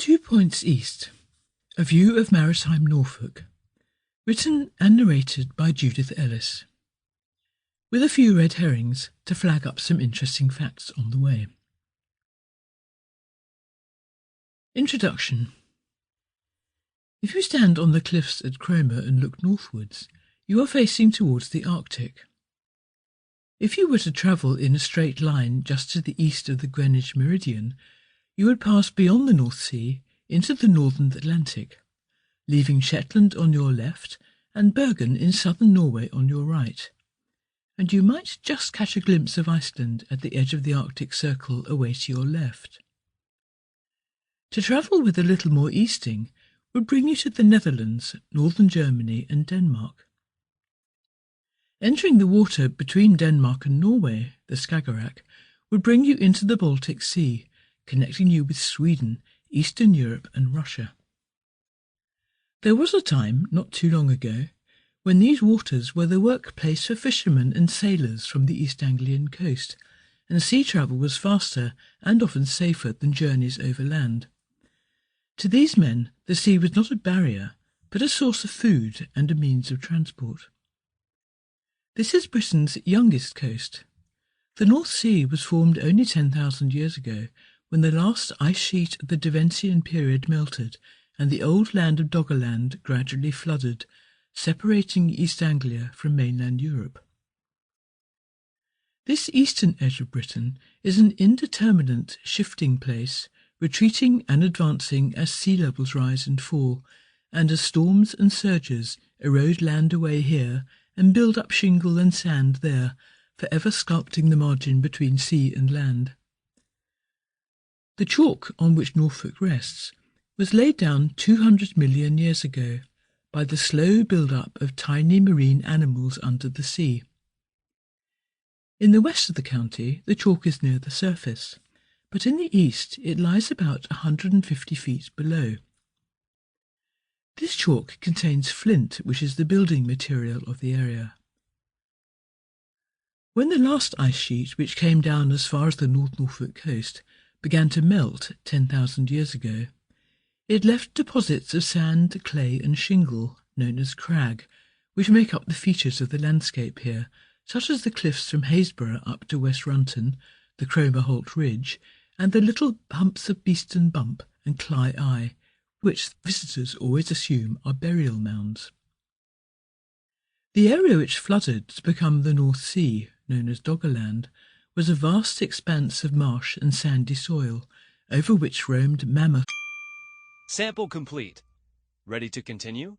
2 Points East, A View of Maritime Norfolk, written and narrated by Judith Ellis, with a few red herrings to flag up some interesting facts on the way. Introduction. If you stand on the cliffs at Cromer and look northwards, you are facing towards the Arctic. If you were to travel in a straight line just to the east of the Greenwich meridian, you would pass beyond the North Sea into the northern Atlantic, leaving Shetland on your left and Bergen in southern Norway on your right, and you might just catch a glimpse of Iceland at the edge of the Arctic Circle away to your left. To travel with a little more easting would bring you to the Netherlands, northern Germany and Denmark. Entering the water between Denmark and Norway, the Skagerrak, would bring you into the Baltic Sea, connecting you with Sweden, Eastern Europe and Russia. There was a time, not too long ago, when these waters were the workplace for fishermen and sailors from the East Anglian coast, and sea travel was faster and often safer than journeys overland. To these men, the sea was not a barrier, but a source of food and a means of transport. This is Britain's youngest coast. The North Sea was formed only 10,000 years ago, when the last ice sheet of the Devonian period melted and the old land of Doggerland gradually flooded, separating East Anglia from mainland Europe. This eastern edge of Britain is an indeterminate, shifting place, retreating and advancing as sea levels rise and fall, and as storms and surges erode land away here and build up shingle and sand there, forever sculpting the margin between sea and land. The chalk on which Norfolk rests was laid down 200 million years ago by the slow build-up of tiny marine animals under the sea. In the west of the county, the chalk is near the surface, but in the east it lies about 150 feet below. This chalk contains flint, which is the building material of the area. When the last ice sheet, which came down as far as the North Norfolk coast, began to melt 10,000 years ago, it left deposits of sand, clay and shingle, known as crag, which make up the features of the landscape here, such as the cliffs from Haysborough up to West Runton, the Cromer Holt Ridge, and the little humps of Beeston Bump and Cly Eye, which visitors always assume are burial mounds. The area which flooded to become the North Sea, known as Doggerland, was a vast expanse of marsh and sandy soil, over which roamed mammoth. Sample complete. Ready to continue?